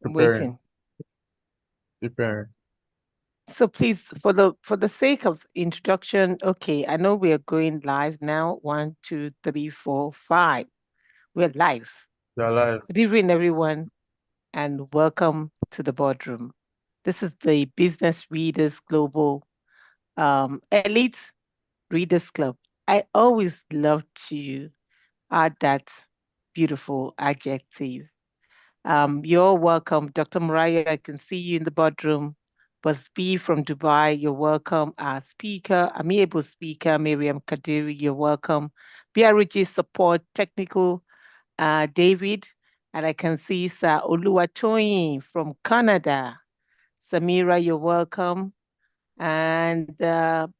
I'm Preparing, waiting. preparing. So please, for the sake of introduction, okay, I know we are going live now. One, two, three, four, five. We're live. You're alive. Good evening, everyone, and welcome to the boardroom. This is the Business Readers Global Elite Readers Club. I always love to add that beautiful adjective. You're welcome, Dr. Mariah. I can see you in the boardroom. Bus B from Dubai, you're welcome. Our speaker, amiable speaker, Mariam Kadiri, you're welcome. BRG support technical, David. And I can see Sir Oluwatoyin from Canada. Samira, you're welcome. And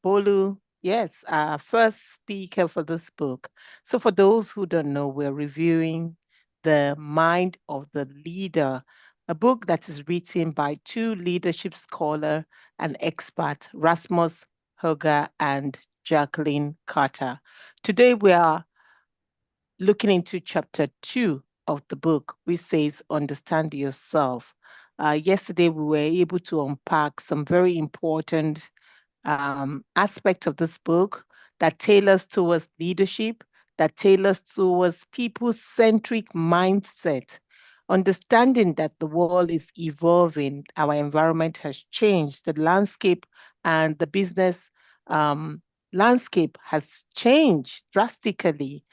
Bolu, yes, our first speaker for this book. So, for those who don't know, we're reviewing The Mind of the Leader, a book that is written by two leadership scholar and expert, Rasmus Hoger and Jacqueline Carter. Today, we are looking into chapter 2 of the book, which says, Understand Yourself. Yesterday, we were able to unpack some very important aspect of this book that tailors towards leadership, that tailors towards people centric mindset, understanding that the world is evolving, our environment has changed, the landscape and the business um, landscape has changed drastically.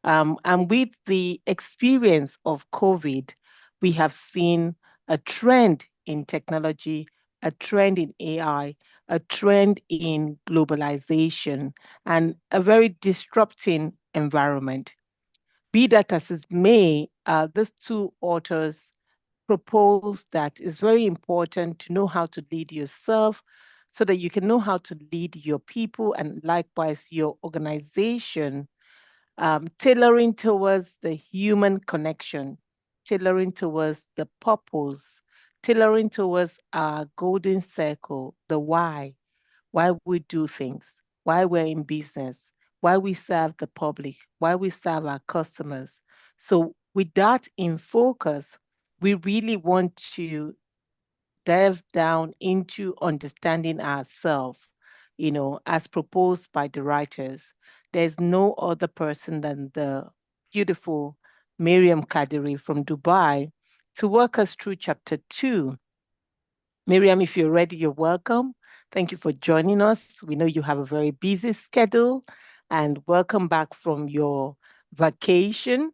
And with the experience of COVID, we have seen a trend in technology, a trend in AI, a trend in globalization, and a very disrupting environment. Be that as it may, these two authors propose that it's very important to know how to lead yourself so that you can know how to lead your people and likewise your organization, tailoring towards the human connection, tailoring towards the purpose, tailoring towards our golden circle, the why we do things, why we're in business, why we serve the public, why we serve our customers. So, with that in focus, we really want to delve down into understanding ourselves, as proposed by the writers. There's no other person than the beautiful Mariam Kadiri from Dubai to walk us through chapter 2. Miriam, if you're ready, you're welcome. Thank you for joining us. We know you have a very busy schedule, and welcome back from your vacation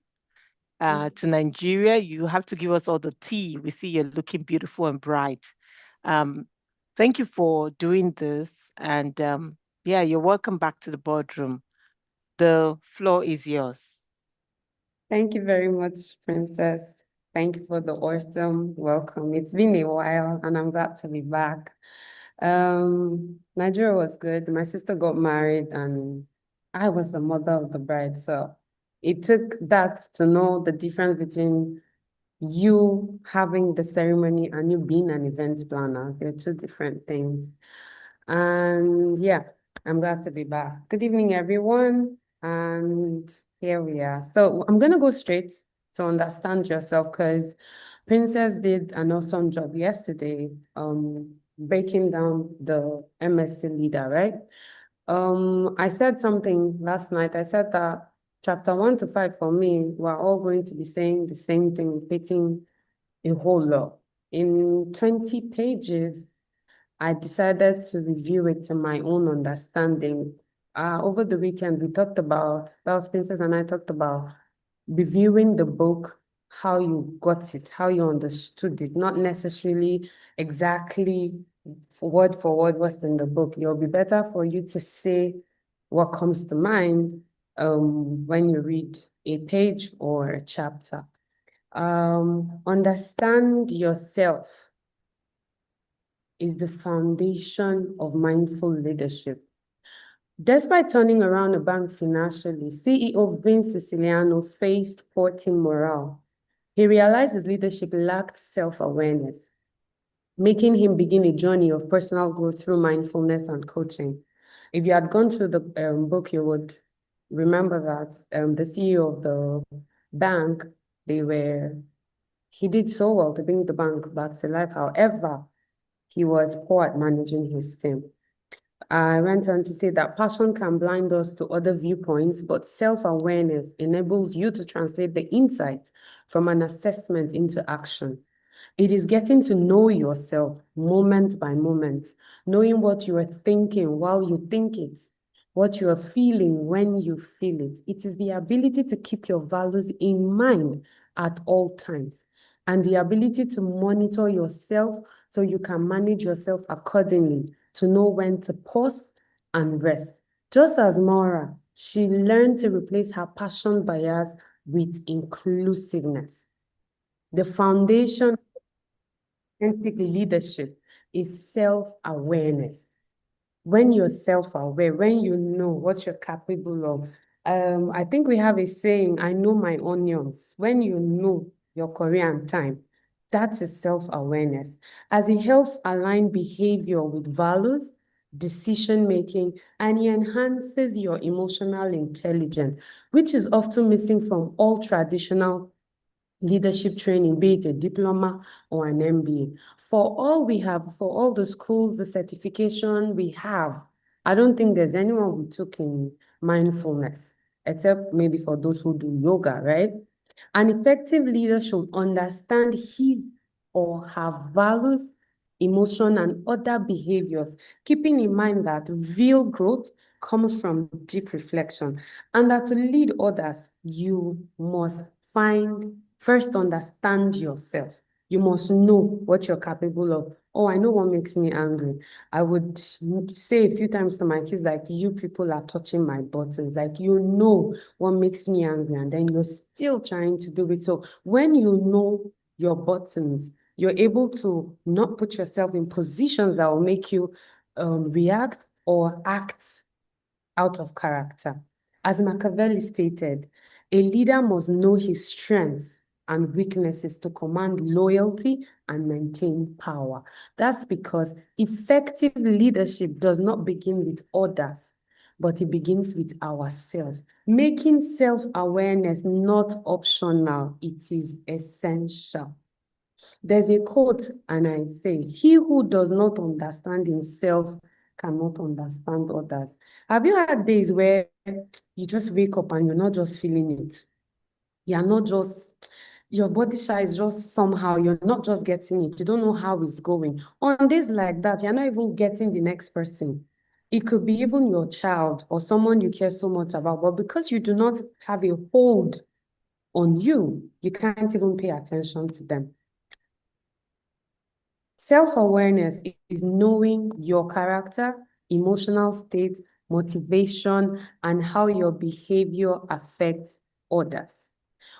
to Nigeria. You have to give us all the tea. We see you're looking beautiful and bright. Um, Thank you for doing this. And yeah, you're welcome back to the boardroom. The floor is yours. Thank you very much, Princess. Thank you for the awesome welcome. It's been a while and I'm glad to be back. Nigeria was good. My sister got married and I was the mother of the bride. So it took that to know the difference between you having the ceremony and you being an event planner. They're two different things. And yeah, I'm glad to be back. Good evening, everyone. And here we are. So I'm going to go straight to understand yourself because Princess did an awesome job yesterday, breaking down the MSc leader, right? I said something last night. I said that chapter 1 to 5 for me, we're all going to be saying the same thing, repeating a whole lot. In 20 pages, I decided to review it to my own understanding. Over the weekend, that was Princess and I talked about reviewing the book, how you got it, how you understood it, not necessarily exactly for word what's in the book. It'll be better for you to say what comes to mind when you read a page or a chapter. Understand yourself is the foundation of mindful leadership. Despite turning around a bank financially, CEO Vince Siciliano faced poor team morale. He realized his leadership lacked self-awareness, making him begin a journey of personal growth through mindfulness and coaching. If you had gone through the book, you would remember that the CEO of the bank, He did so well to bring the bank back to life. However, he was poor at managing his team. I went on to say that passion can blind us to other viewpoints, but self-awareness enables you to translate the insights from an assessment into action. It is getting to know yourself moment by moment, knowing what you are thinking while you think it, what you are feeling when you feel it. It is the ability to keep your values in mind at all times, and the ability to monitor yourself so you can manage yourself accordingly, to know when to pause and rest. Just as Maura, she learned to replace her passion bias with inclusiveness. The foundation of authentic leadership is self-awareness. When you're self-aware, when you know what you're capable of, I think we have a saying, I know my onions. When you know your Korean time, that is self-awareness, as it helps align behavior with values, decision-making, and it enhances your emotional intelligence, which is often missing from all traditional leadership training, be it a diploma or an MBA. For all the schools, the certification we have, I don't think there's anyone who took in mindfulness, except maybe for those who do yoga, right? An effective leader should understand his or her values, emotion, and other behaviors, keeping in mind that real growth comes from deep reflection, and that to lead others, you must first understand yourself. You must know what you're capable of. Oh, I know what makes me angry. I would say a few times to my kids, like, you people are touching my buttons. Like, you know what makes me angry, and then you're still trying to do it. So when you know your buttons, you're able to not put yourself in positions that will make you react or act out of character. As Machiavelli stated, a leader must know his strengths and weaknesses to command loyalty and maintain power. That's because effective leadership does not begin with others, but it begins with ourselves. Making self-awareness not optional, it is essential. There's a quote, and I say, he who does not understand himself cannot understand others. Have you had days where you just wake up and you're not just feeling it? You're not just, your body size is just somehow, you're not just getting it. You don't know how it's going. On days like that, you're not even getting the next person. It could be even your child or someone you care so much about, but because you do not have a hold on you, you can't even pay attention to them. Self-awareness is knowing your character, emotional state, motivation, and how your behavior affects others,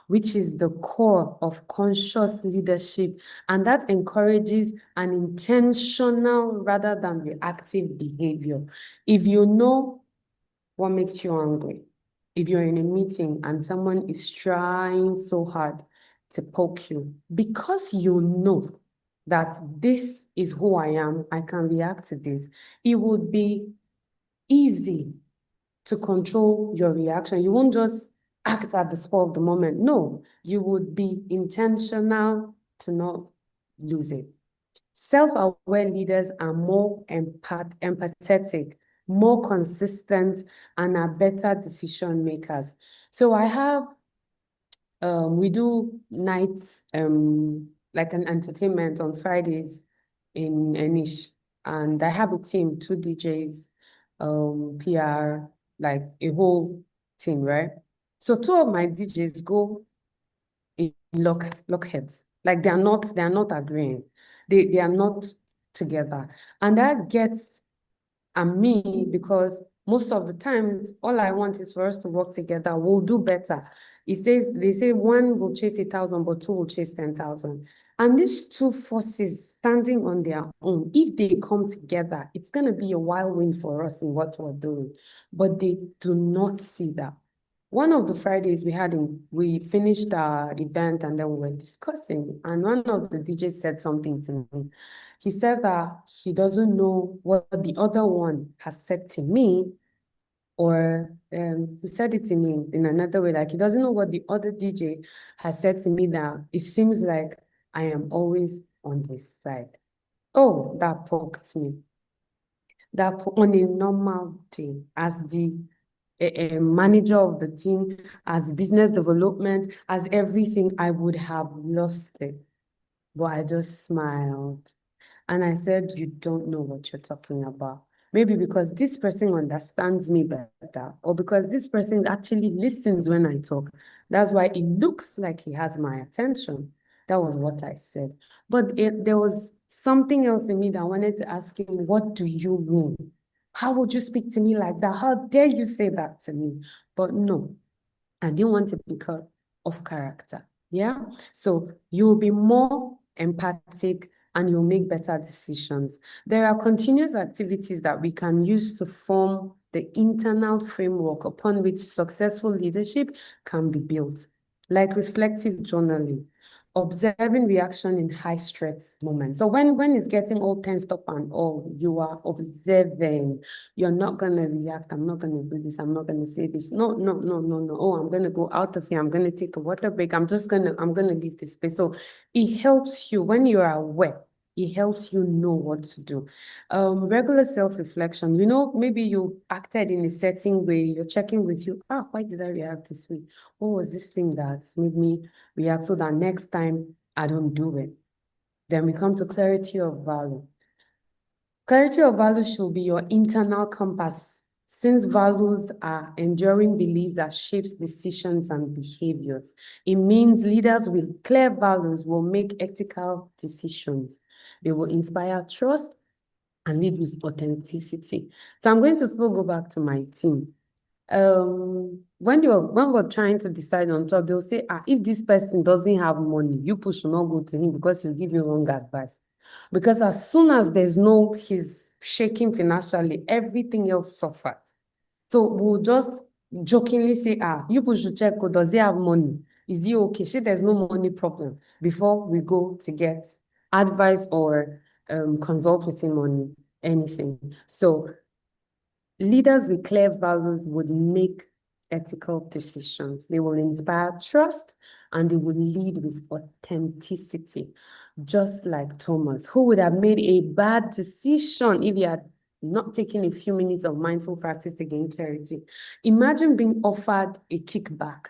which is the core of conscious leadership. And that encourages an intentional rather than reactive behavior. If you know what makes you angry, if you're in a meeting and someone is trying so hard to poke you, because you know that this is who I am, I can react to this, it would be easy to control your reaction. You won't just act at the spur of the moment. No, you would be intentional to not lose it. Self-aware leaders are more empathetic, more consistent, and are better decision makers. So I have we do nights, like an entertainment on Fridays in Enish, and I have a team, two DJs, PR, like a whole team, right? So two of my DJs go in lockheads, like they are not agreeing, they are not together, and that gets and me, because most of the times, all I want is for us to work together. We'll do better. They say one will chase 1,000, but two will chase 10,000. And these two forces standing on their own, if they come together, it's going to be a wild win for us in what we're doing. But they do not see that. One of the Fridays we finished our event and then we were discussing, and one of the DJs said something to me. He said that he doesn't know what the other one has said to me, or he said it in another way, like he doesn't know what the other DJ has said to me, that it seems like I am always on his side. Oh, that poked me. On a normal day, as the manager of the team, as business development, as everything, I would have lost it. But I just smiled. And I said, you don't know what you're talking about. Maybe because this person understands me better, or because this person actually listens when I talk. That's why it looks like he has my attention. That was what I said. But there was something else in me that wanted to ask him, what do you mean? How would you speak to me like that? How dare you say that to me? But no, I didn't want to be cut off character. Yeah. So you'll be more empathic and you'll make better decisions. There are continuous activities that we can use to form the internal framework upon which successful leadership can be built, like reflective journaling, observing reaction in high stress moments. So when it's getting all tensed up and all, you are observing. You're not going to react. I'm not going to do this. I'm not going to say this. No, no, no, no, no. Oh, I'm going to go out of here. I'm going to take a water break. I'm going to leave this space. So it helps you when you are aware. It helps you know what to do. Regular self-reflection, maybe you acted in a certain way. You're checking with you. Why did I react this way? What was this thing that made me react so that next time I don't do it? Then we come to clarity of value. Clarity of value should be your internal compass, since values are enduring beliefs that shapes decisions and behaviors. It means leaders with clear values will make ethical decisions. They will inspire trust and lead with authenticity. So I'm going to still go back to my team. When we're trying to decide on top, they'll say, if this person doesn't have money, you should not go to him because he'll give you wrong advice. Because as soon as he's shaking financially, everything else suffers. So we'll just jokingly say, you should check, does he have money? Is he okay? There's no money problem before we go to get advice or consult with him on anything. So leaders with clear values would make ethical decisions. They will inspire trust and they will lead with authenticity, just like Thomas, who would have made a bad decision if he had not taken a few minutes of mindful practice to gain clarity. Imagine being offered a kickback.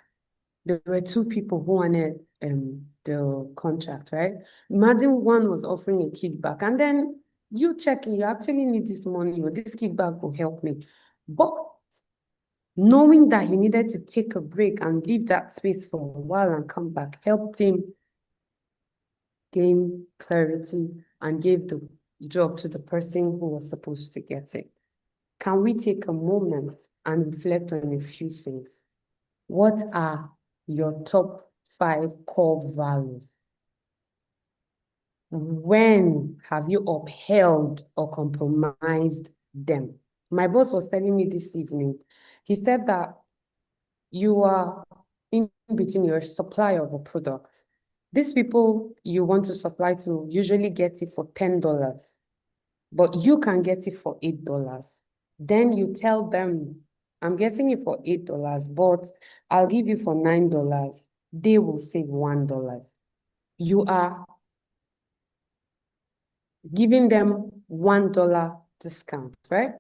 There were two people who wanted the contract, right? Imagine one was offering a kickback and then you checking, you actually need this money or this kickback will help me. But knowing that he needed to take a break and leave that space for a while and come back helped him gain clarity and gave the job to the person who was supposed to get it. Can we take a moment and reflect on a few things? What are your top 5 core values? When have you upheld or compromised them? My boss was telling me this evening, he said that you are in between your supplier of a product. These people you want to supply to usually get it for $10, but you can get it for $8. Then you tell them, I'm getting it for $8, but I'll give you for $9. They will save $1. You are giving them $1 discount, right?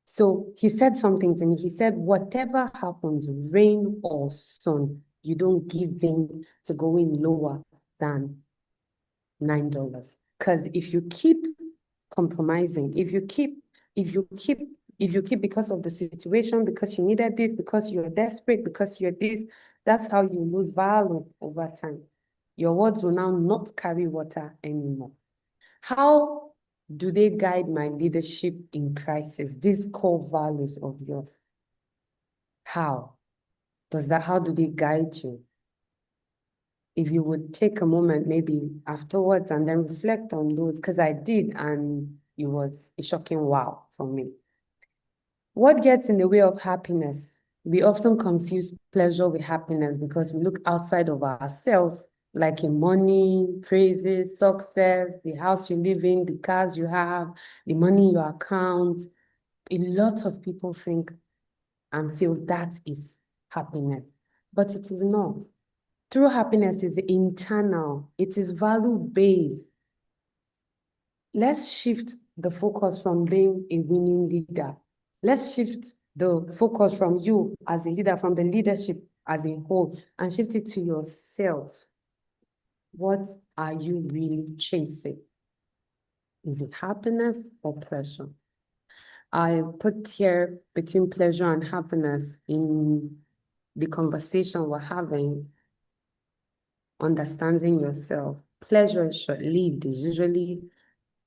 So he said something to me. He said, whatever happens, rain or sun, you don't give in to going lower than $9. Because if you keep compromising, if you keep because of the situation, because you needed this, because you're desperate, because you're this, that's how you lose value over time. Your words will now not carry water anymore. How do they guide my leadership in crisis? These core values of yours. How do they guide you? If you would take a moment maybe afterwards and then reflect on those, because I did, and it was a shocking wow for me. What gets in the way of happiness? We often confuse pleasure with happiness because we look outside of ourselves, like in money, praises, success, the house you live in, the cars you have, the money in your account. A lot of people think and feel that is happiness, but it is not. True happiness is internal. It is value-based. Let's shift the focus from being a winning leader. Let's shift the focus from you as a leader, from the leadership as a whole, and shift it to yourself. What are you really chasing? Is it happiness or pleasure? I put here between pleasure and happiness in the conversation we're having, understanding yourself. Pleasure is short-lived, is usually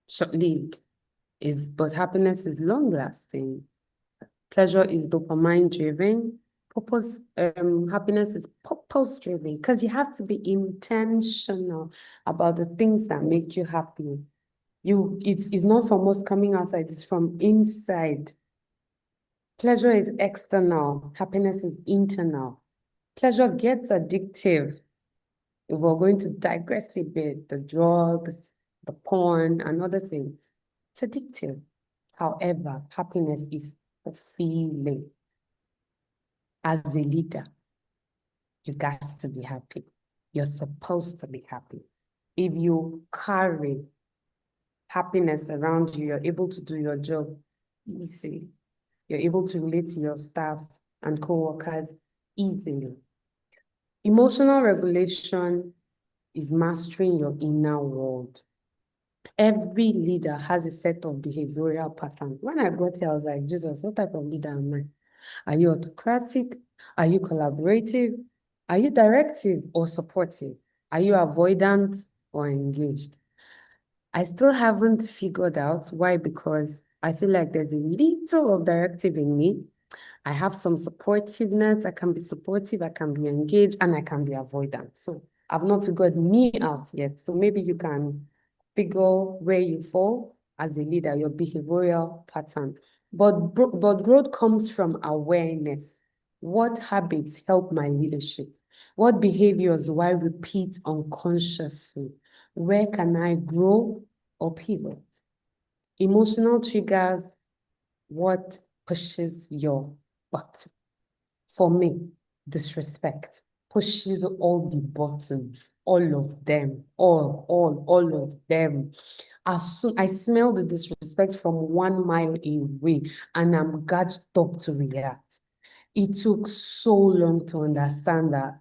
short-lived, but happiness is long-lasting. Pleasure is dopamine-driven. Happiness is purpose-driven because you have to be intentional about the things that make you happy. It's not from what's coming outside, it's from inside. Pleasure is external, happiness is internal. Pleasure gets addictive. If we're going to digress a bit, the drugs, the porn, and other things, it's addictive. However, happiness is a feeling. As a leader, you got to be happy. You're supposed to be happy. If you carry happiness around you, you're able to do your job easily. You're able to relate to your staffs and co-workers easily. Emotional regulation is mastering your inner world. Every leader has a set of behavioral patterns. When I got here, I was like, Jesus, what type of leader am I? Are you autocratic? Are you collaborative? Are you directive or supportive? Are you avoidant or engaged? I still haven't figured out why, because I feel like there's a little of directive in me. I have some supportiveness. I can be supportive, I can be engaged, and I can be avoidant. So I've not figured me out yet. So maybe you can figure where you fall as a leader, your behavioral pattern. But growth comes from awareness. What habits help my leadership? What behaviors do I repeat unconsciously? Where can I grow or pivot? Emotional triggers, what pushes your button? For me, disrespect pushes all the buttons, all of them, all of them. As soon I smell the disrespect from 1 mile away and I'm gauged up to react. It took so long to understand that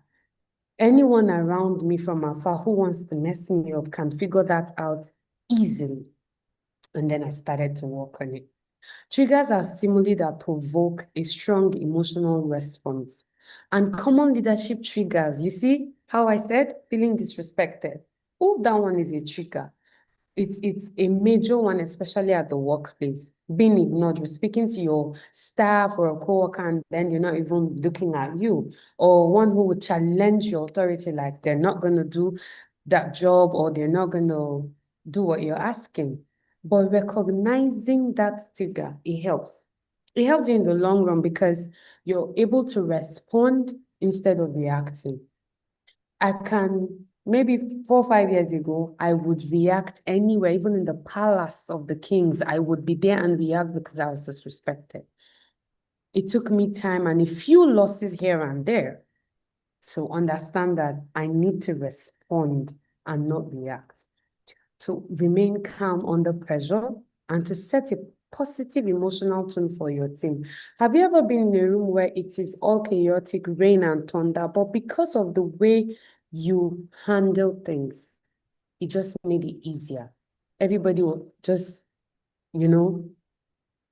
anyone around me from afar who wants to mess me up can figure that out easily. And then I started to work on it. Triggers are stimuli that provoke a strong emotional response. And common leadership triggers, you see how I said feeling disrespected? Oh, that one is a trigger. It's a major one, especially at the workplace. Being ignored, you're speaking to your staff or a coworker, and then you're not even looking at you. Or one who would challenge your authority, like they're not going to do that job or they're not going to do what you're asking. But recognizing that trigger, it helps. It helps you in the long run because you're able to respond instead of reacting. I can, maybe 4 or 5 years ago, I would react anywhere, even in the palace of the kings. I would be there and react because I was disrespected. It took me time and a few losses here and there to understand that I need to respond and not react, to remain calm under pressure, and to set a positive emotional tone for your team. Have you ever been in a room where it is all chaotic, rain and thunder, but because of the way you handle things, it just made it easier? Everybody will just,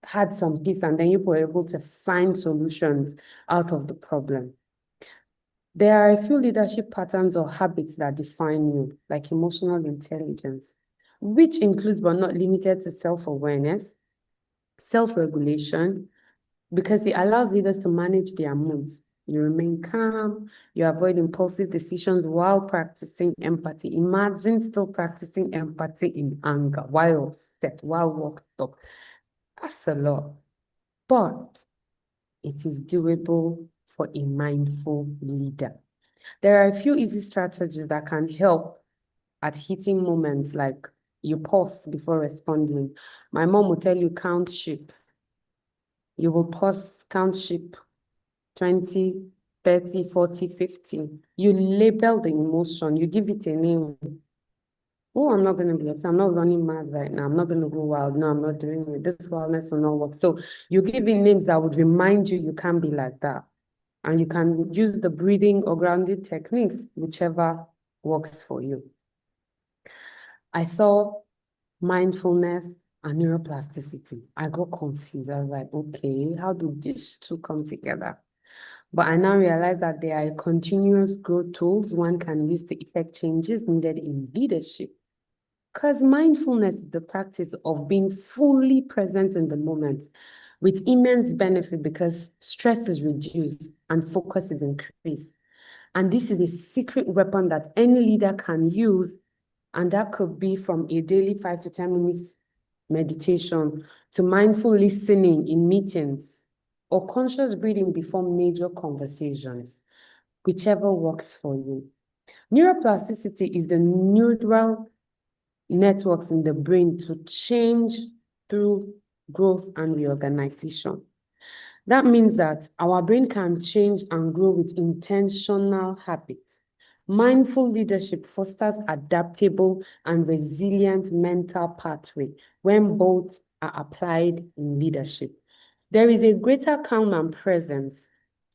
had some peace, and then you were able to find solutions out of the problem. There are a few leadership patterns or habits that define you, like emotional intelligence, which includes but not limited to self-awareness, self-regulation, because it allows leaders to manage their moods. You remain calm, you avoid impulsive decisions while practicing empathy. Imagine still practicing empathy in anger, while upset, while worked up. That's a lot. But it is doable for a mindful leader. There are a few easy strategies that can help at hitting moments like you pause before responding. My mom will tell you count sheep. You will pause, count sheep, 20, 30, 40, 50. You label the emotion, you give it a name. Oh, I'm not going to be upset. I'm not running mad right now. I'm not going to go wild. No, I'm not doing it. This wildness will not work. So you give it names that would remind you can't be like that. And you can use the breathing or grounding techniques, whichever works for you. I saw mindfulness and neuroplasticity. I got confused. I was like, okay, how do these two come together? But I now realize that they are continuous growth tools one can use to effect changes needed in leadership. Because mindfulness is the practice of being fully present in the moment with immense benefit because stress is reduced and focus is increased. And this is a secret weapon that any leader can use, and that could be from a daily 5 to 10 minutes meditation to mindful listening in meetings or conscious breathing before major conversations, whichever works for you. Neuroplasticity is the neural networks in the brain to change through growth and reorganization. That means that our brain can change and grow with intentional habits. Mindful leadership fosters adaptable and resilient mental pathway when both are applied in leadership. There is a greater calm and presence,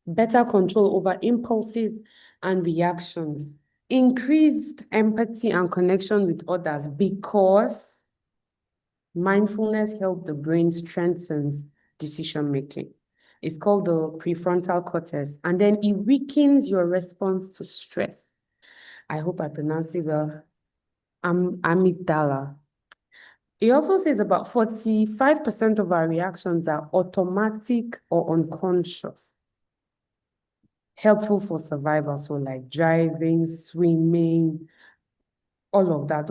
better control over impulses and reactions, increased empathy and connection with others because mindfulness helps the brain strengthens decision making. It's called the prefrontal cortex, and then it weakens your response to stress. I hope I pronounced it well. Amygdala. It also says about 45% of our reactions are automatic or unconscious, helpful for survival. So like driving, swimming, all of that.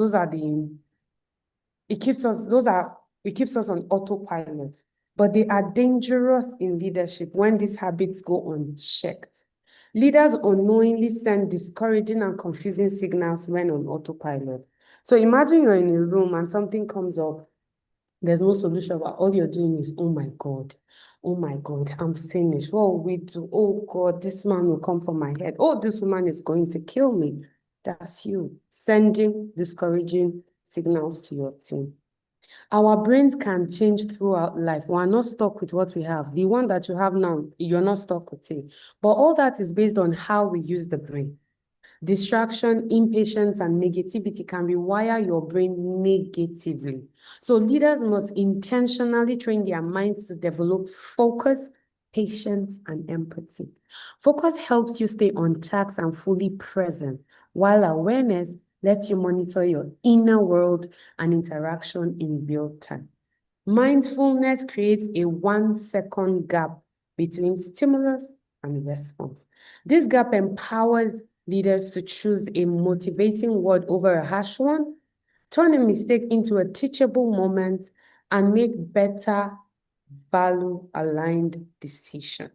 It keeps us on autopilot, but they are dangerous in leadership when these habits go unchecked. Leaders unknowingly send discouraging and confusing signals when on autopilot. So imagine you're in a room and something comes up, there's no solution, but all you're doing is, oh my God, I'm finished. What will we do? Oh God, this man will come for my head. Oh, this woman is going to kill me. That's you sending discouraging signals to your team. Our brains can change throughout life. We're not stuck with what we have. The one that you have now, you're not stuck with it. But all that is based on how we use the brain. Distraction, impatience, and negativity can rewire your brain negatively. So leaders must intentionally train their minds to develop focus, patience, and empathy. Focus helps you stay on task and fully present, while awareness lets you monitor your inner world and interaction in real time. Mindfulness creates a 1-second gap between stimulus and response. This gap empowers leaders to choose a motivating word over a harsh one, turn a mistake into a teachable moment, and make better value-aligned decisions.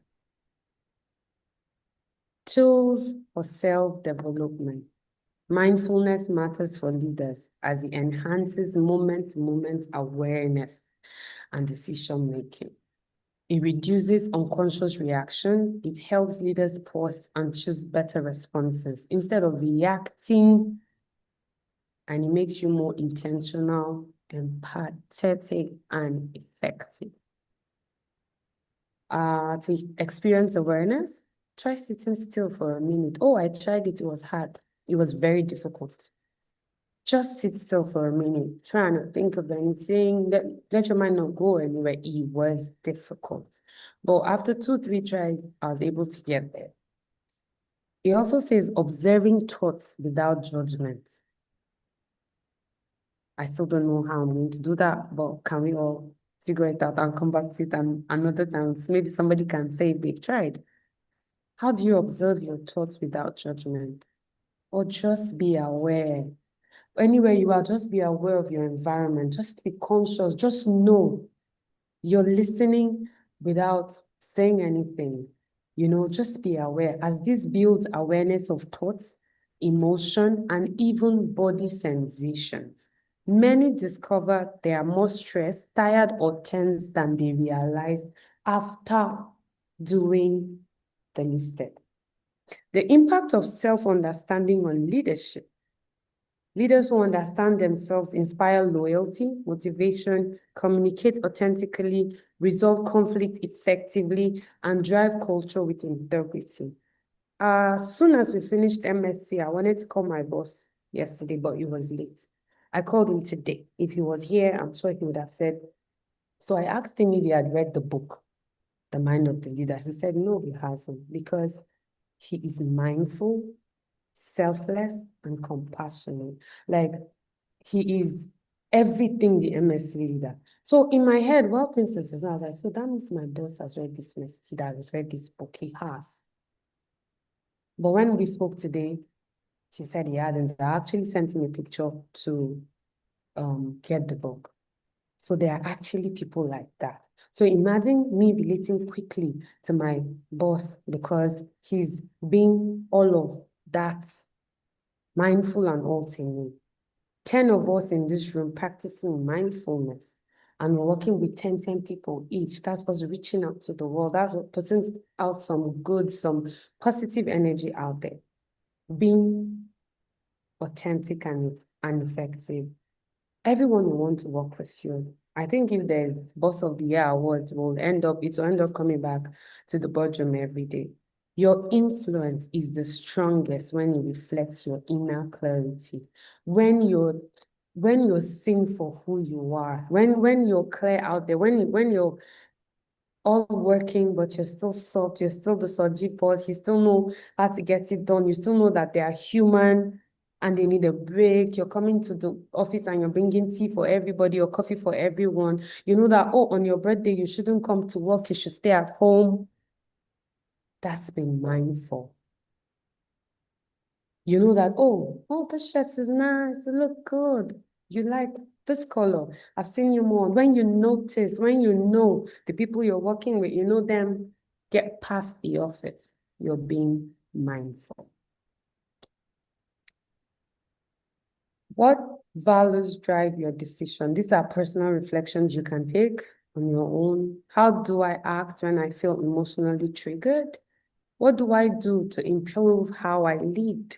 Tools for self-development. Mindfulness matters for leaders as it enhances moment-to-moment awareness and decision-making. It reduces unconscious reaction. It helps leaders pause and choose better responses instead of reacting, and it makes you more intentional, empathetic, and effective. To experience awareness, try sitting still for a minute. Oh, I tried it. It was hard. It was very difficult. Just sit still for a minute. Try not to think of anything. Let your mind not go anywhere. It was difficult. But after 2-3 tries, I was able to get there. It also says observing thoughts without judgment. I still don't know how I'm going to do that, but can we all figure it out and come back to it and another time? Maybe somebody can say if they've tried. How do you observe your thoughts without judgment? Or just be aware? Anywhere you are, just be aware of your environment. Just be conscious. Just know you're listening without saying anything. Just be aware. As this builds awareness of thoughts, emotion, and even body sensations, many discover they are more stressed, tired, or tense than they realized after doing the mistake. The impact of self-understanding on leadership. Leaders who understand themselves inspire loyalty, motivation, communicate authentically, resolve conflict effectively, and drive culture with integrity. As soon as we finished MSc, I wanted to call my boss yesterday, but he was late. I called him today. If he was here, I'm sure he would have said. So I asked him if he had read the book, The Mind of the Leader. He said no, he hasn't, because he is mindful, selfless, and compassionate. Like, he is everything the MSc leader. So in my head, while Princess was, I was like, so that means my boss has read this message, he has read this book. He has. But when we spoke today, she said he hadn't. I actually sent him a picture to get the book. So there are actually people like that. So imagine me relating quickly to my boss because he's being all of that, mindful and all to me. 10 of us in this room practicing mindfulness, and we're working with 10 people each. That's us reaching out to the world. That's what putting out some good, some positive energy out there. Being authentic and effective. Everyone will want to work with you. I think if there's Boss of the Year awards, it will end up coming back to the boardroom every day. Your influence is the strongest when it reflects your inner clarity. When you're seen for who you are, when you're clear out there, when you're all working, but you're still soft, you're still the Soji boss, you still know how to get it done, you still know that they are human and they need a break. You're coming to the office and you're bringing tea for everybody or coffee for everyone. You know that, oh, on your birthday, you shouldn't come to work, you should stay at home. That's being mindful. You know that, oh, this shirt is nice, it look good. You like this color. I've seen you more. When you notice, when you know the people you're working with, you know them get past the office. You're being mindful. What values drive your decision? These are personal reflections you can take on your own. How do I act when I feel emotionally triggered? What do I do to improve how I lead?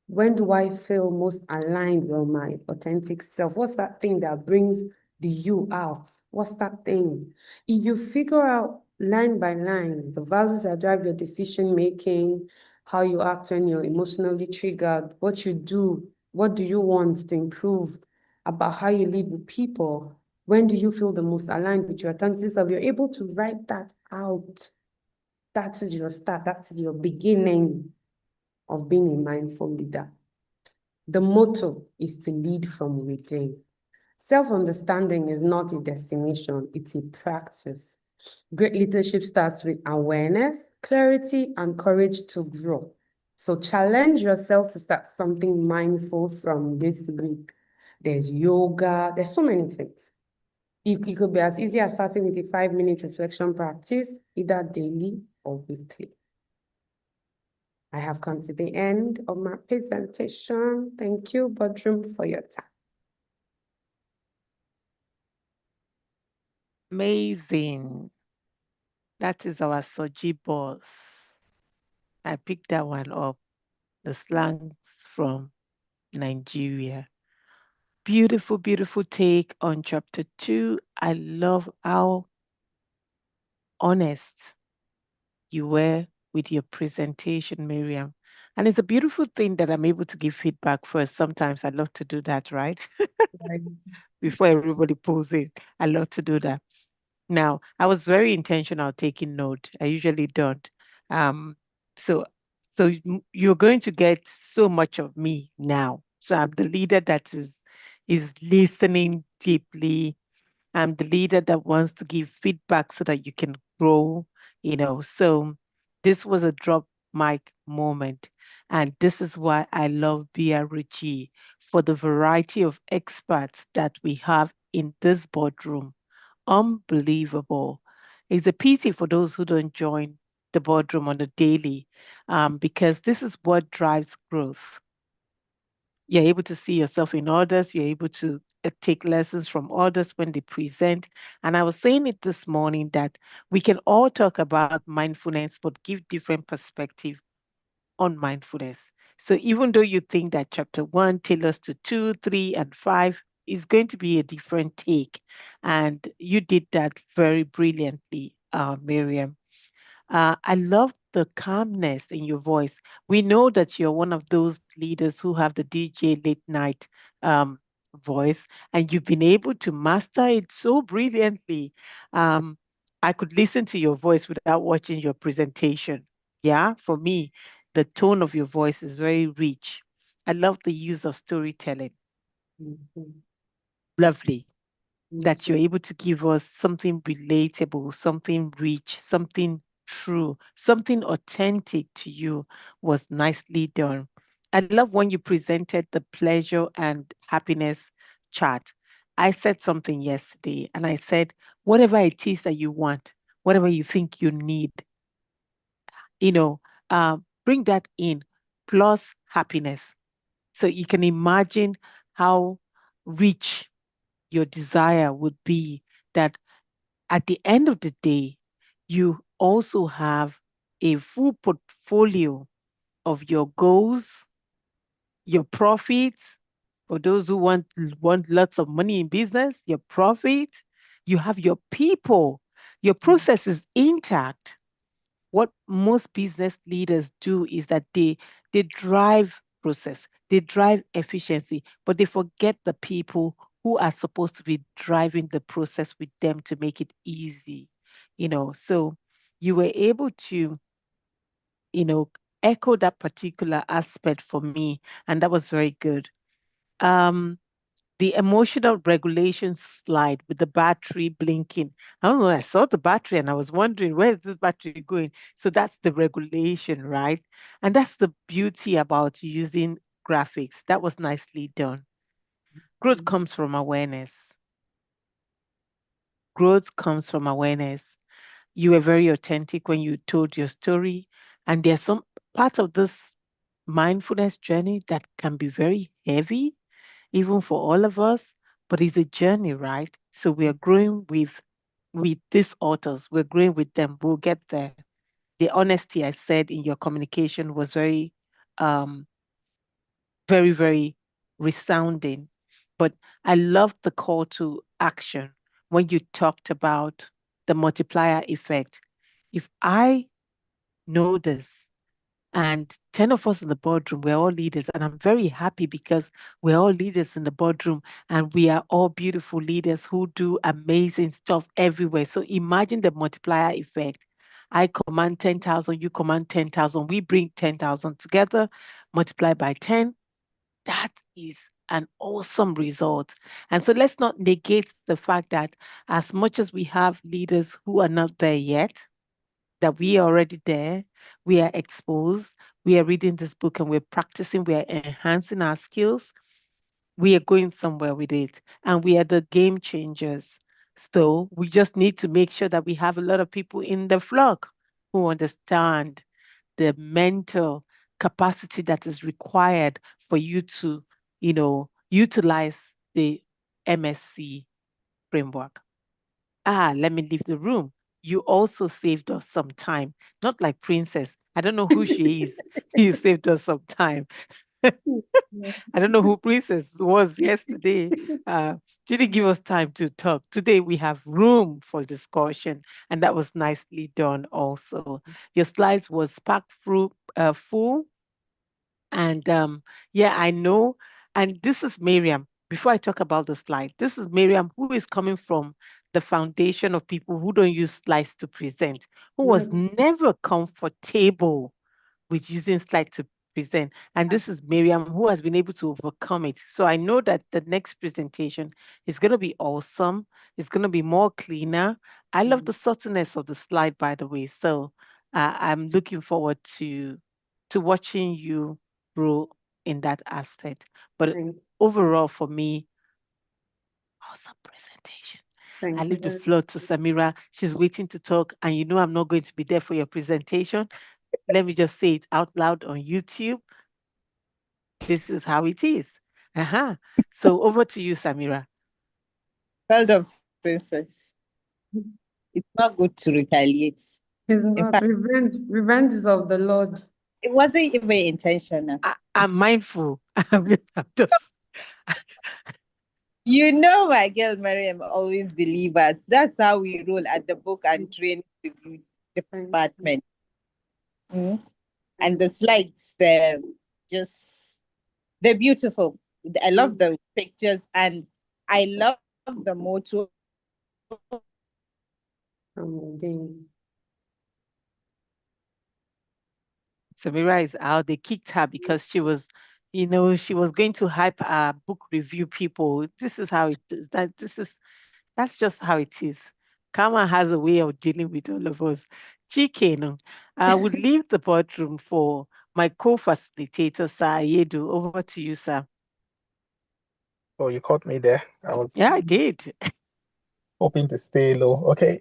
When do I feel most aligned with my authentic self? What's that thing that brings the you out? What's that thing? If you figure out line by line the values that drive your decision making, how you act when you're emotionally triggered, what you do, what do you want to improve about how you lead with people? When do you feel the most aligned with your authentic self? You're able to write that out. That is your start. That is your beginning of being a mindful leader. The motto is to lead from within. Self-understanding is not a destination, it's a practice. Great leadership starts with awareness, clarity, and courage to grow. So challenge yourself to start something mindful from this week. There's yoga, there's so many things. It could be as easy as starting with a 5-minute reflection practice, either daily or weekly. I have come to the end of my presentation. Thank you, Boardroom, for your time. Amazing. That is our Soji boss. I picked that one up. The slangs from Nigeria. Beautiful, beautiful take on chapter 2. I love how honest you were with your presentation, Miriam. And it's a beautiful thing that I'm able to give feedback first. Sometimes I love to do that, right? Right. Before everybody pulls in. I love to do that. Now, I was very intentional taking note. I usually don't. Um, so you're going to get so much of me now. So I'm the leader that is listening deeply. I'm the leader that wants to give feedback so that you can grow. So this was a drop mic moment. And this is why I love BRG for the variety of experts that we have in this boardroom. Unbelievable. It's a pity for those who don't join the boardroom on a daily, because this is what drives growth. You're able to see yourself in others. You're able to take lessons from others when they present. And I was saying it this morning that we can all talk about mindfulness, but give different perspective on mindfulness. So even though you think that chapter 1 tailors to 2, 3, and 5 is going to be a different take, and you did that very brilliantly, Miriam. I love the calmness in your voice. We know that you're one of those leaders who have the DJ late night um, voice, and you've been able to master it so brilliantly. Um, I could listen to your voice without watching your presentation. Yeah, for me, the tone of your voice is very rich. I love the use of storytelling. Mhm. Lovely Me that you're too. able to give us something relatable, something rich, something true, something authentic to you was nicely done. I love when you presented the pleasure and happiness chart. I said something yesterday and I said, whatever it is that you want, whatever you think you need, you know, bring that in plus happiness. So you can imagine how rich your desire would be that at the end of the day, you also have a full portfolio of your goals, your profits. For those who want lots of money in business, your profit, you have your people, your process is intact. What most business leaders do is that they drive process, they drive efficiency, but they forget the people who are supposed to be driving the process with them to make it easy. So you were able to, you know echo that particular aspect for me, and that was very good. um the emotional regulation slide with the battery blinking. I don't know, I saw the battery and I was wondering, where is this battery going? So that's the regulation, right? And that's the beauty about using graphics. That was nicely done. Growth Mhm. comes from awareness. Growth comes from awareness. You were very authentic when you told your story. And there's some parts of this mindfulness journey that can be very heavy even for all of us, but it's a journey, right? So we are growing with these authors. We're growing with them. We'll get there. The honesty I said in your communication was um, very, very resounding. But I loved the call to action when you talked about the multiplier effect. If I know this, and 10 of us in the boardroom, we're all leaders. And I'm very happy because we're all leaders in the boardroom and we are all beautiful leaders who do amazing stuff everywhere. So imagine the multiplier effect. I command 10,000, you command 10,000. We bring 10,000 together, multiply by 10. That is an awesome result. And so let's not negate the fact that as much as we have leaders who are not there yet, that we are already there, we are exposed, we are reading this book and we're practicing, we are enhancing our skills, we are going somewhere with it, and we are the game changers. So we just need to make sure that we have a lot of people in the flock who understand the mental capacity that is required for you to, utilize the MSC framework. Let me leave the room. You also saved us some time, not like Princess. I don't know who she is. You saved us some time. Yeah. I don't know who Princess was yesterday. Uh, she didn't give us time to talk. Today we have room for discussion, and that was nicely done also. Your slides was packed through, full, and yeah, I know. And this is Miriam. Before I talk about the slide, this is Miriam who is coming from the foundation of people who don't use slides to present, who was Really? never comfortable with using slide to present. And this is Miriam who has been able to overcome it. So I know that the next presentation is going to be awesome. It's going to be more cleaner. I love Mhm. the subtleness of the slide, by the way. So I'm looking forward to watching you grow in that aspect. But Thank, overall, for me, awesome presentation. I thank you leave the very floor to Samira. She's waiting to talk, and you know I'm not going to be there for your presentation. Let me just say it out loud on YouTube. This is how it is. Uh-huh. So over to you, Samira. Well done, princess. much. It's not good to retaliate. It's In not fact, revenge. Revenge is of the Lord. It wasn't even intentional. I'm mindful. I'm just You know, my girl Mariam always delivers. That's how we roll at the book and training review Thank you. department. Mm. And Thank the slides, just they're beautiful. I love you. the pictures and I love the motto Then, Samira is out. They kicked her because she was, she was going to hype book review people. This is how it is. That's just how it is. Karma has a way of dealing with all of us. Chike, no, I would leave the boardroom for my co-facilitator, Sir Yedu. Over to you, sir. Oh, you caught me there. I was Yeah, I did. hoping to stay low. Okay.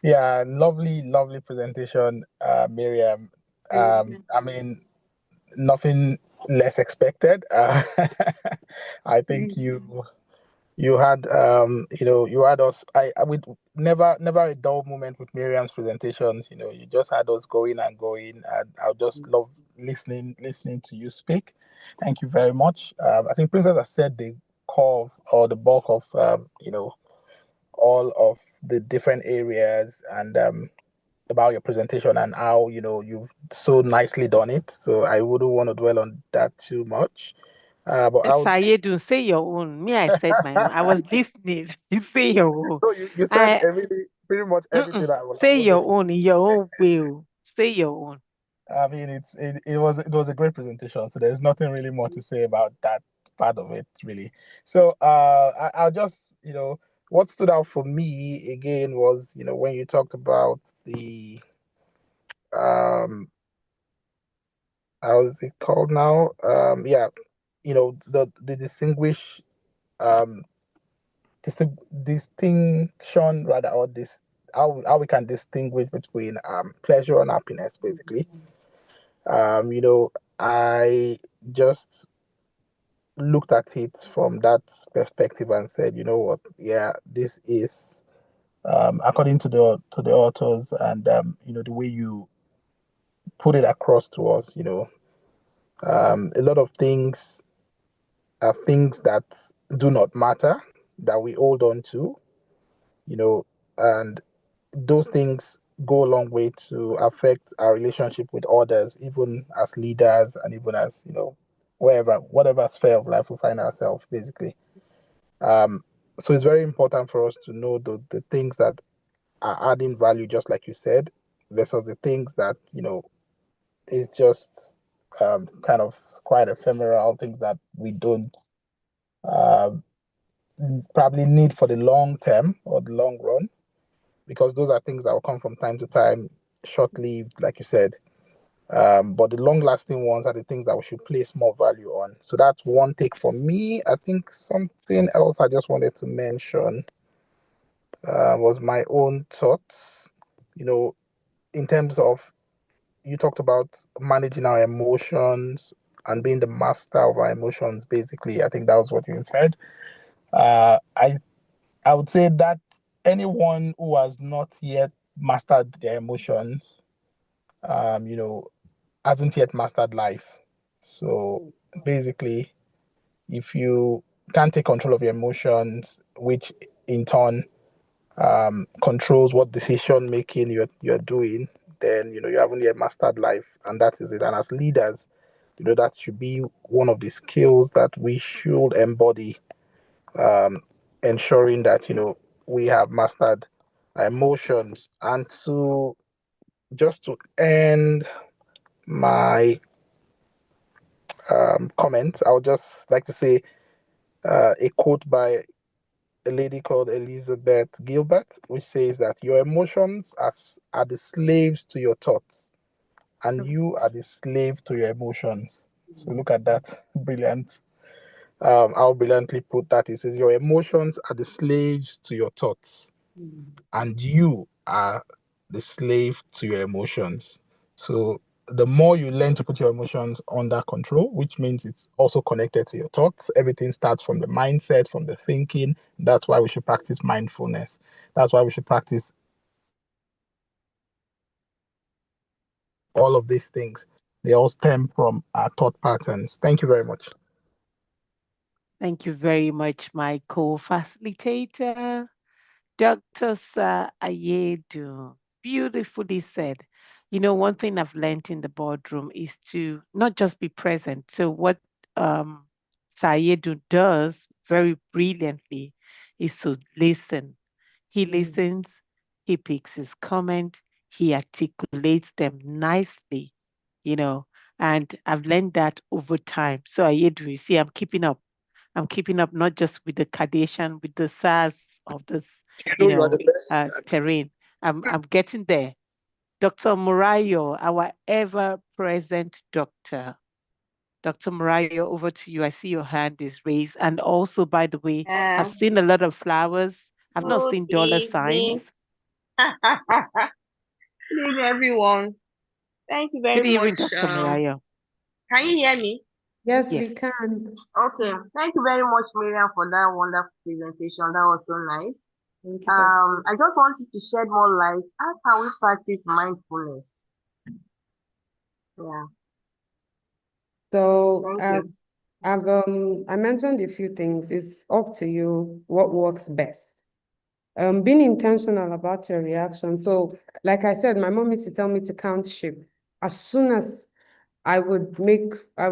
Yeah, lovely, lovely presentation, Miriam. thank you. I mean, nothing less expected. I think Thank you had you had us. I would never a dull moment with Miriam's presentations. You just had us going and going, and I just you. love listening to you speak. Thank you very much. I think Princess has said the core or the bulk of all of the different areas and about your presentation and how you've so nicely done it. So I wouldn't want to dwell on that too much. But I would Sir Yedu, say your own. Me, I said my own. I was listening. You say your own. so you said I pretty much mm-mm. everything I Say wanted your to own in your own way. Oh. Say your own. I mean, it was a great presentation. So there's nothing really more to say about that part of it, really. So I'll just what stood out for me again was when you talked about the um how is it called now? Yeah, the um distinction rather, or this how we can distinguish between pleasure and happiness, basically. You know, I just looked at it from that perspective and said, you know what, yeah, this is according to the authors and the way you put it across to us, a lot of things are things that do not matter that we hold on to, you know, and those things go a long way to affect our relationship with others, even as leaders and even as, whatever sphere of life we find ourselves, basically. Um, so it's very important for us to know the things that are adding value, just like you said, versus the things that, is just kind of quite ephemeral, things that we don't uh, probably need for the long term or the long run, because those are things that will come from time to time, short lived, like you said. But the long lasting ones are the things that we should place more value on. So that's one take for me. I think something else I just wanted to mention was my own thoughts. You know, in terms of, you talked about managing our emotions and being the master of our emotions, basically. I think that was what you inferred. Uh, I I would say that anyone who has not yet mastered their emotions, you know, hasn't yet mastered life. So basically, if you can't take control of your emotions, which in turn controls what decision making you're doing, then you haven't yet mastered life, and that is it. And as leaders, that should be one of the skills that we should embody, um, ensuring that we have mastered our emotions. And just to end my comment, I would just like to say a quote by a lady called Elizabeth Gilbert, which says that your emotions are the slaves to your thoughts, and you are the slave to your emotions. So look at that. Brilliant. How brilliantly put that. It says your emotions are the slaves to your thoughts, and you are the slave to your emotions. So the more you learn to put your emotions under control, which means it's also connected to your thoughts, everything starts from the mindset, from the thinking. That's why we should practice mindfulness. That's why we should practice all of these things, they all stem from our thought patterns. Thank you very much. Thank you very much, my co-facilitator, Dr. Sir Ayedu. Beautifully said. You know, one thing I've learned in the boardroom is to not just be present. So what um, Sir Ayedu does very brilliantly is to listen. He Mm. listens, he picks his comment, he articulates them nicely, you know, and I've learned that over time. So Ayedu, you see, I'm keeping up. I'm keeping up not just with the Kardashian, with the SARS of this, You are the best. terrain. I'm getting there. Dr. Murayo, our ever-present doctor. Dr. Murayo, over to you. I see your hand is raised. And also, by the way, I've Uh, seen a lot of flowers. I've not Good seen dollar evening. signs. Good evening, everyone. Thank you Good very evening, much. Dr. Murayo. Can you hear me? Yes, we Yes. can. Okay. Thank you very much, Mariam, for that wonderful presentation. That was so nice. Thank you, Dr. I just wanted to shed more light. How can we practice mindfulness? Yeah. So, Thank you. I mentioned a few things. It's up to you what works best. Being intentional about your reaction. So, like I said, my mom used to tell me to count sheep. As soon as I would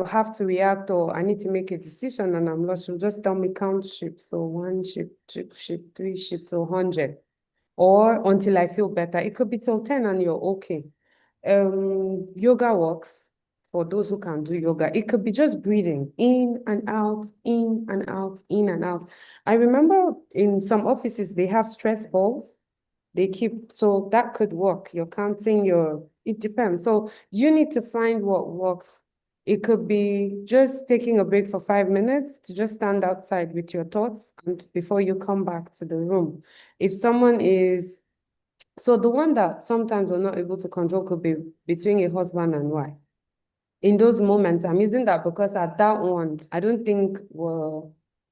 have to react or I need to make a decision and I'm lost, she'll just tell me count sheep. So one sheep, two sheep, three sheep till 100. Or until I feel better. It could be till 10 and you're okay. Yoga works for those who can do yoga. It could be just breathing in and out, in and out, in and out. I remember in some offices, they have stress balls. They keep, so that could work. You're counting it depends. So you need to find what works. It could be just taking a break for 5 minutes to just stand outside with your thoughts and before you come back to the room. If someone is, so the one that sometimes we're not able to control could be between a husband and wife. In those moments, I'm using that because at that one, I don't think we're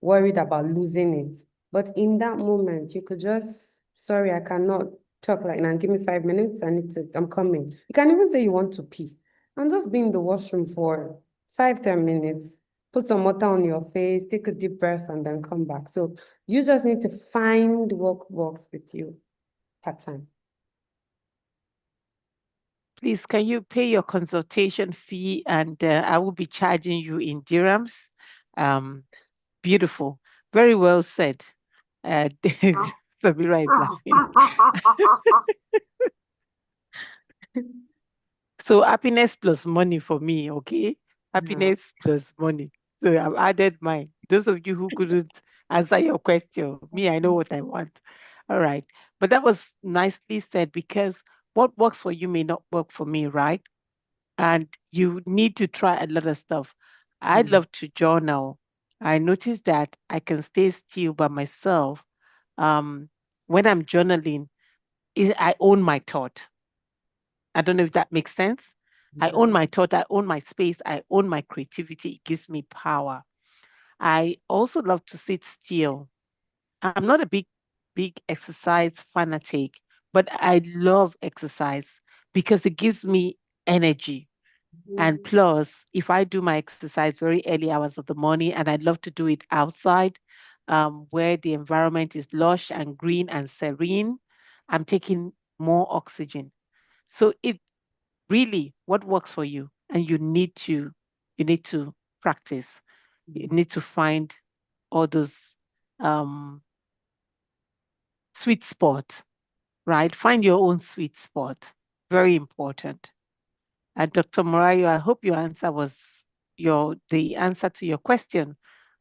worried about losing it. But in that moment, you could just, sorry, I cannot talk right now. Give me 5 minutes. I'm coming. You can even say you want to pee and just be in the washroom for 5, 10 minutes. Put some water on your face, take a deep breath, and then come back. So you just need to find what works with you part time. Please, can you pay your consultation fee and I will be charging you in dirhams? Um, Beautiful. Very well said. Uh, Samira is laughing. So happiness plus money for me, okay? Yeah. Happiness plus money. So I've added mine. Those of you who couldn't answer your question, me, I know what I want. All right. But that was nicely said because what works for you may not work for me, right? And you need to try a lot of stuff. I Mm. love to journal. I noticed that I can stay still by myself. Um, when I'm journaling, I own my thought. I don't know if that makes sense. I own Yes. my thought, I own my space, I own my creativity. It gives me power. I also love to sit still. I'm not a big exercise fanatic, but I love exercise because it gives me energy. And plus, if I do my exercise very early hours of the morning, and I love to do it outside, where the environment is lush and green and serene, I'm taking more oxygen. So it really what works for you, and you need to practice. You Mm. need to find all those um, sweet spot, right? Find your own sweet spot. Very important. Dr. Morayo, I hope your answer was the answer to your question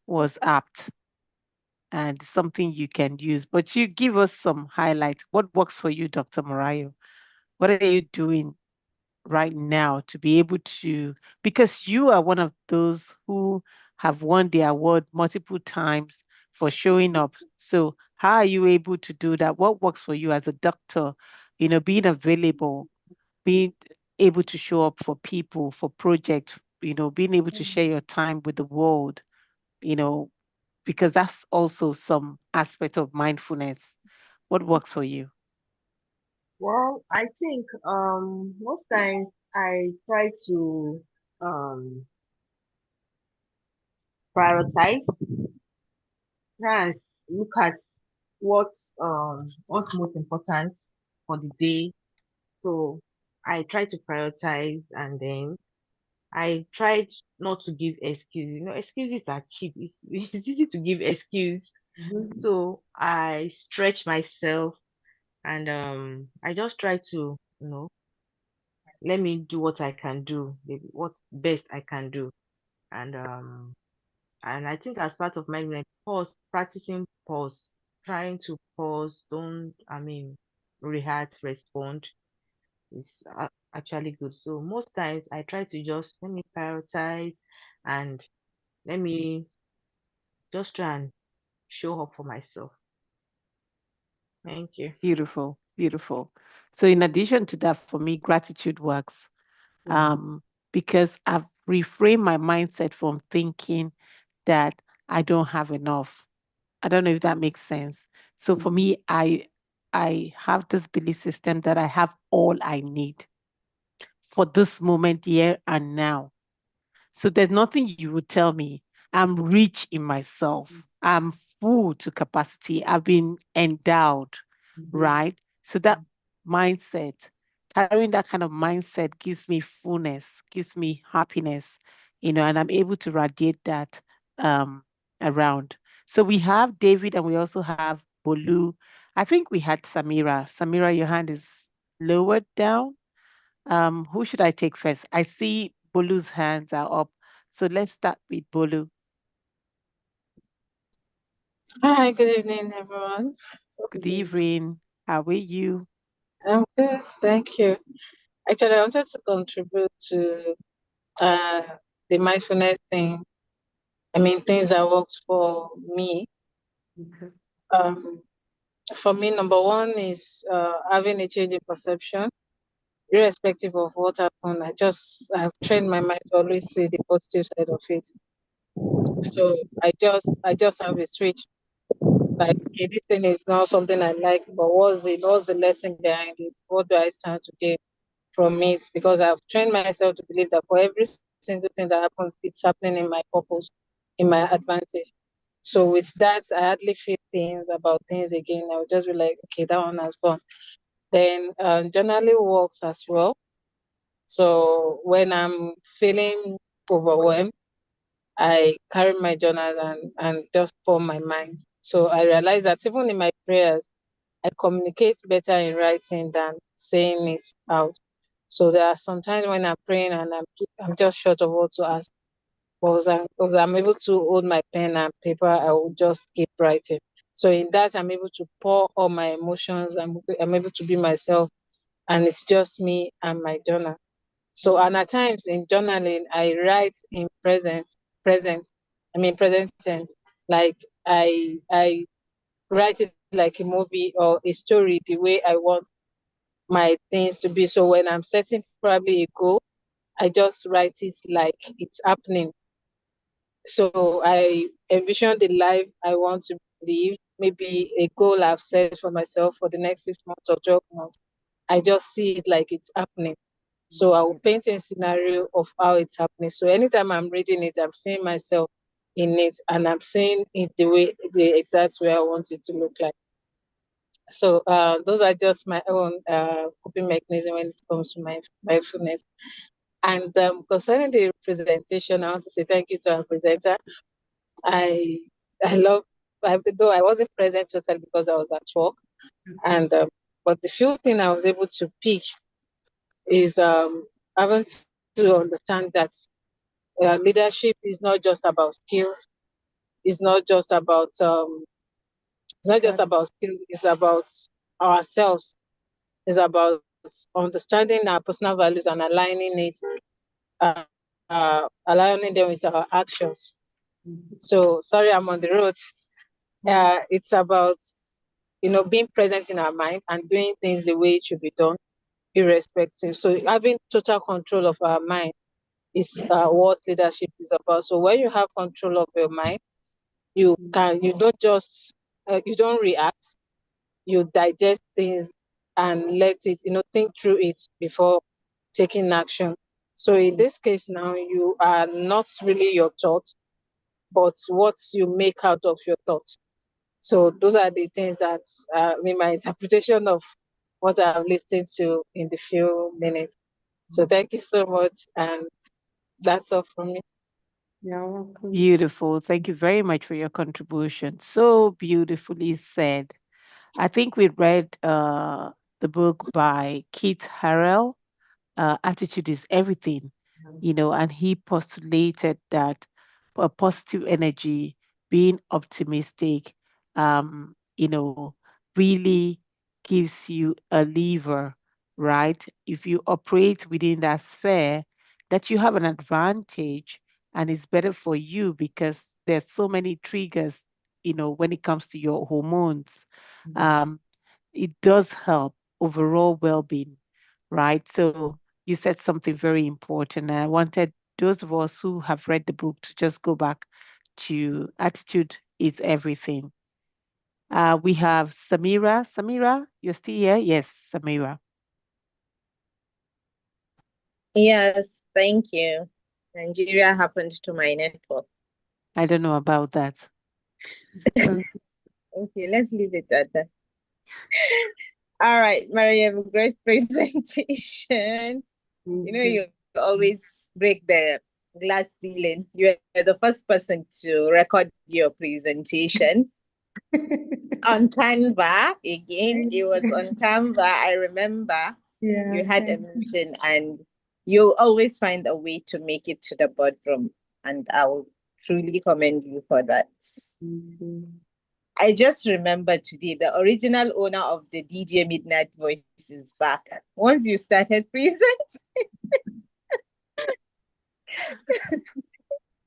was apt and something you can use. But you give us some highlights. What works for you, Dr. Morayo? What are you doing right now to be able to, because you are one of those who have won the award multiple times for showing up. So how are you able to do that? What works for you as a doctor? Being available, being able to show up for people, for projects, being able to share your time with the world, you know, because that's also some aspect of mindfulness. What works for you? Well, I think most times I try to um prioritize, try and look at what what's most important for the day. So I try to prioritize, and then I tried not to give excuses. Excuses are cheap. It's easy to give excuse. Mhm. So I stretch myself, and I just try to, let me do what I can do, maybe what's best I can do. And I think as part of my pause, practicing pause, trying to pause, don't, react, respond is actually good. So most times I try to just let me prioritize, and let me just try and show up for myself. Thank you. Beautiful, beautiful. So in addition to that, for me, gratitude works. Um, because I've reframed my mindset from thinking that I don't have enough. I don't know if that makes sense. So for me, I have this belief system that I have all I need for this moment, here and now. So there's nothing you would tell me. I'm rich in myself. I'm full to capacity. I've been endowed, Mhm. right? So that mindset, carrying that kind of mindset gives me fullness, gives me happiness, and I'm able to radiate that um, around. So we have David and we also have Bolu. I think we had Samira. Samira, your hand is lowered down. Who should I take first? I see Bolu's hands are up. So let's start with Bolu. Hi, good evening, everyone. Good evening. How are you? I'm good, thank you. Actually, I wanted to contribute to uh, the mindfulness thing. I mean, things that works for me. Okay. Um, for me, number one is having a change in perception, irrespective of what happened. I've trained my mind to always see the positive side of it. So I just have a switch. Like, okay, this thing is not something I like, but what's the lesson behind it? What do I stand to gain from it? Because I've trained myself to believe that for every single thing that happens, it's happening in my purpose, in my advantage. So with that, I hardly feel things about things again. I'll just be like, okay, that one has gone. Then journaling works as well. So when I'm feeling overwhelmed, I carry my journal and just pour my mind. So I realize that even in my prayers, I communicate better in writing than saying it out. So there are sometimes when I'm praying and I'm just short of what to ask. But as I'm able to hold my pen and paper, I will just keep writing. So in that, I'm able to pour all my emotions. I'm able to be myself, and it's just me and my journal. So and at times in journaling, I write in present. I mean present tense. Like I write it like a movie or a story the way I want my things to be. So when I'm setting probably a goal, I just write it like it's happening. So I envision the life I want to live, maybe a goal I've set for myself for the next 6 months or 12 months. I just see it like it's happening. So I will paint a scenario of how it's happening. So anytime I'm reading it, I'm seeing myself in it and I'm seeing it the exact way I want it to look like. So those are just my own coping mechanism when it comes to my mindfulness. And concerning the presentation, I want to say thank you to our presenter. I I love, though I wasn't present totally because I was at work, and but the few thing I was able to pick is having to understand that leadership is not just about skills. It's not just about it's not just Exactly. about skills. It's about ourselves. It's about understanding our personal values and aligning them with our actions. Mhm. So sorry, I'm on the road. It's about being present in our mind and doing things the way it should be done, irrespective. So having total control of our mind is what leadership is about. So when you have control of your mind, you don't just you don't react, you digest things and let it think through it before taking action. So in this case now, you are not really your thought, but what you make out of your thought. So those are the things that in my interpretation of what I've listened to in the few minutes. So thank you so much, and that's all from me. You're welcome. Beautiful. Thank you very much for your contribution. So beautifully said. I think we read the book by Keith Harrell, Attitude is Everything, and he postulated that a positive energy, being optimistic, really gives you a lever, right? If you operate within that sphere, that you have an advantage, and it's better for you because there's so many triggers, when it comes to your hormones. Um, it does help overall well-being, right? So you said something very important, and I wanted those of us who have read the book to just go back to Attitude is Everything. We have Samira. Samira, you're still here? Yes, Samira. Yes, thank you. Nigeria happened to my network. I don't know about that. Okay, let's leave it at that. All right, Mariam, great presentation. You always break the glass ceiling. You're the first person to record your presentation on Canva. Again, it was on Canva. I remember you had a meeting and you always find a way to make it to the boardroom. And I will truly commend you for that. I just remember today the original owner of the DJ Midnight Voice is back. Once you started present, that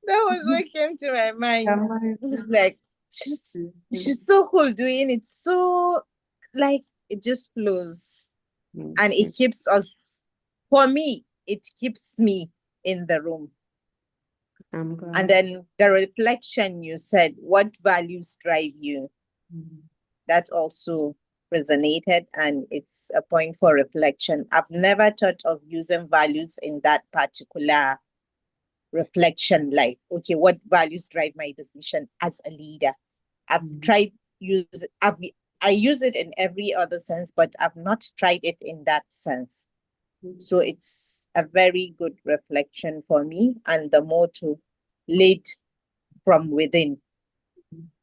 was what came to my mind. It was like, she's so cool doing it. So, like, it just flows. And it keeps us, for me, it keeps me in the room. I'm glad. And then the reflection you said, what values drive you? That also resonated, and it's a point for reflection. I've never thought of using values in that particular reflection, like, okay, what values drive my decision as a leader? I've tried I use it in every other sense, but I've not tried it in that sense. So it's a very good reflection for me, and the motto, lead from within,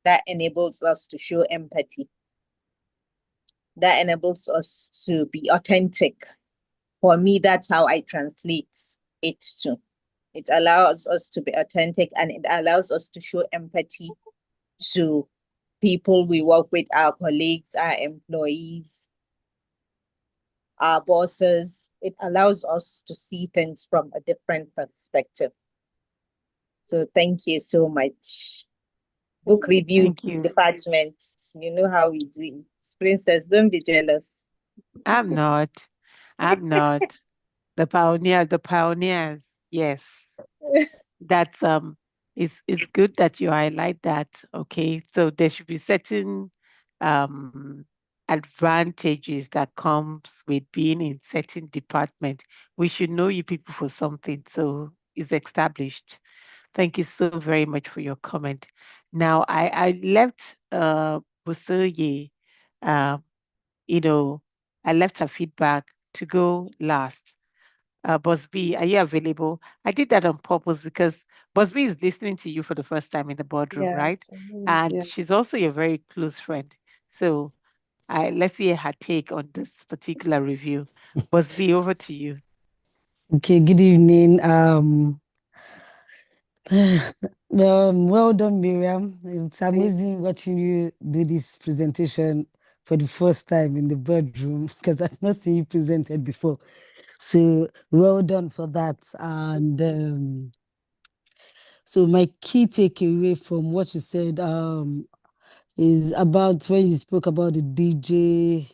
that enables us to show empathy, that enables us to be authentic. For me, that's how I translate it to. It allows us to be authentic, and it allows us to show empathy to people we work with, our colleagues, our employees, our bosses. It allows us to see things from a different perspective. So thank you so much. Book review Thank you. department. You know how we do it. Princess, don't be jealous. I'm not. I'm not. The pioneers. Yes. That's it's good that you highlight that. Okay. So there should be certain um advantages that comes with being in certain department. We should know you people for something. So it's established. Thank you so very much for your comment. Now I left Busoye, uh, you know, I left her feedback to go last. Bosby, are you available? I did that on purpose because Bosby is listening to you for the first time in the boardroom, right? And she's also your very close friend. So let's hear her take on this particular review. Bosby, over to you. Okay, good evening. Well done, Miriam. It's amazing watching you do this presentation for the first time in the boardroom because I've not seen you presented before. So well done for that. And so my key takeaway from what you said is about when you spoke about the DJ,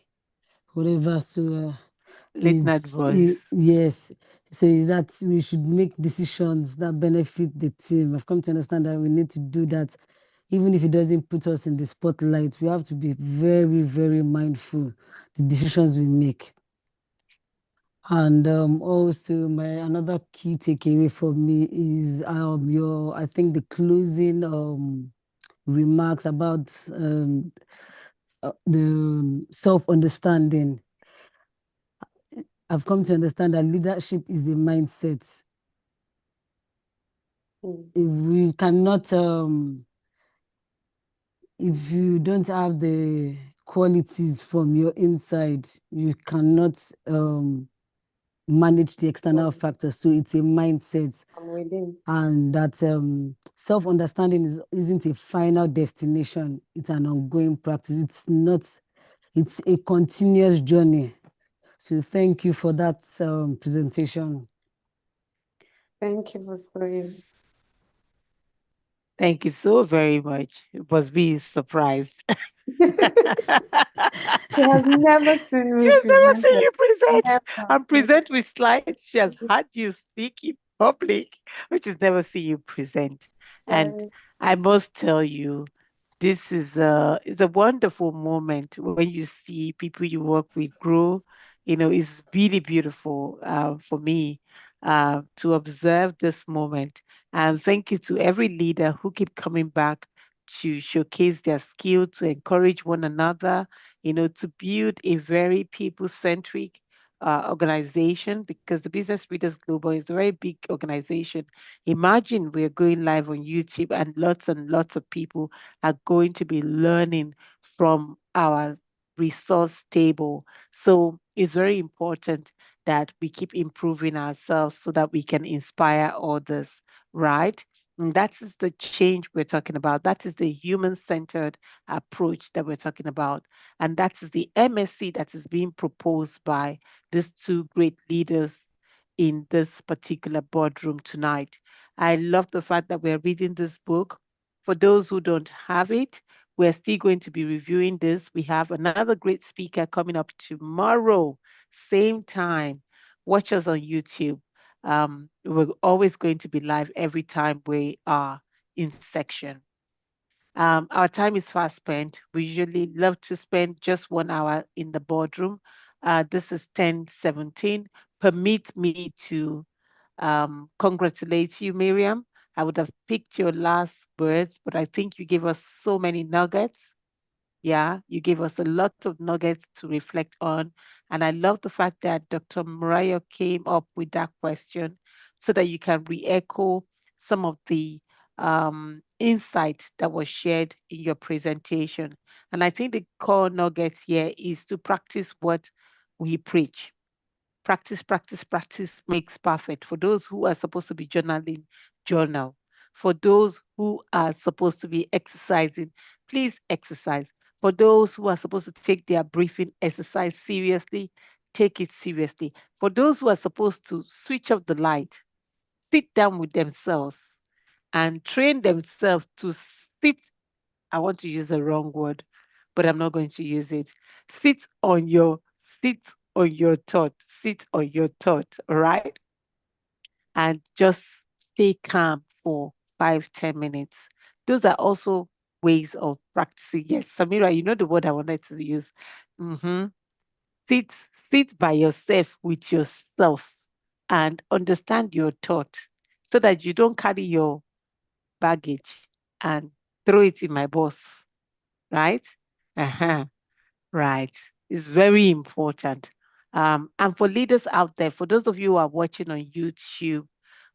whatever. So Late night voice. yes. So is that we should make decisions that benefit the team. I've come to understand that we need to do that. Even if it doesn't put us in the spotlight, we have to be very, very mindful the decisions we make. And also my another key takeaway for me is your I think the closing remarks about the self-understanding. I've come to understand that leadership is a mindset. If we cannot if you don't have the qualities from your inside, you cannot manage the external factors. So it's a mindset. I'm within. And that self-understanding isn't a final destination. It's an ongoing practice. It's not, it's a continuous journey. So thank you for that presentation. Thank you for sharing. Thank you so very much. It was be surprised. She has never seen She me has never seen presented. you present Never. and present with slides. She has had you speak in public, but she's never seen you present. And Sorry. I must tell you, this is a wonderful moment when you see people you work with grow. It's really beautiful for me to observe this moment. And thank you to every leader who keep coming back to showcase their skill, to encourage one another, to build a very people-centric organization, because the Business Readers Global is a very big organization. Imagine we're going live on YouTube and lots of people are going to be learning from our resource table. So it's very important that we keep improving ourselves so that we can inspire others, right? And that is the change we're talking about. That is the human centered approach that we're talking about. And that is the MSc that is being proposed by these two great leaders in this particular boardroom tonight. I love the fact that we're reading this book. For those who don't have it, we're still going to be reviewing this. We have another great speaker coming up tomorrow, same time. Watch us on YouTube. We're always going to be live every time we are in section. Our time is fast spent. We usually love to spend just 1 hour in the boardroom. This is 10:17. Permit me to congratulate you, Miriam. I would have picked your last words, but I think you gave us so many nuggets. Yeah, you gave us a lot of nuggets to reflect on. And I love the fact that Dr. Mariah came up with that question so that you can re echo some of the insight that was shared in your presentation. And I think the core nuggets here is to practice what we preach. Practice, practice, practice makes perfect. For those who are supposed to be journaling, journal. For those who are supposed to be exercising, please exercise. For those who are supposed to take their breathing exercise seriously, take it seriously. For those who are supposed to switch off the light, sit down with themselves and train themselves to sit. I want to use the wrong word, but I'm not going to use it. Sit on your sit on your thought. Sit on your thought, all right? And just stay calm for 5, 10 minutes. Those are also ways of practicing. Yes, Samira, you know the word I wanted to use. hmm Sit, sit by yourself with yourself and understand your thought so that you don't carry your baggage and throw it in my boss, right? Uh-huh. Right. It's very important. And for leaders out there, for those of you who are watching on YouTube,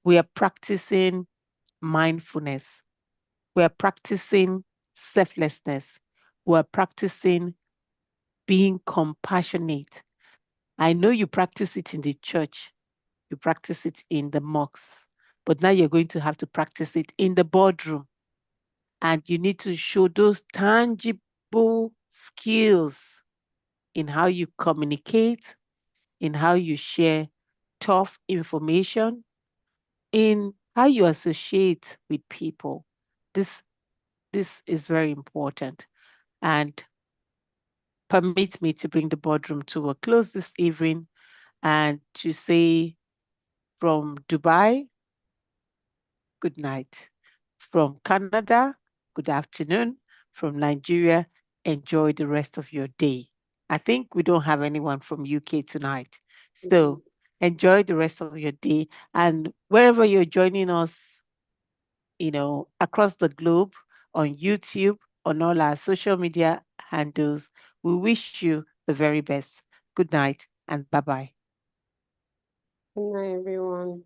we are practicing mindfulness. We are practicing selflessness. We are practicing being compassionate. I know you practice it in the church, you practice it in the mosques, but now you're going to have to practice it in the boardroom. And you need to show those tangible skills in how you communicate, in how you share tough information, in how you associate with people. This this is very important. And permit me to bring the boardroom to a close this evening and to say from Dubai, good night. From Canada, good afternoon. From Nigeria, enjoy the rest of your day. I think we don't have anyone from UK tonight. So Enjoy the rest of your day. And wherever you're joining us, across the globe, on YouTube, on all our social media handles, we wish you the very best. Good night and bye bye. Good night, everyone.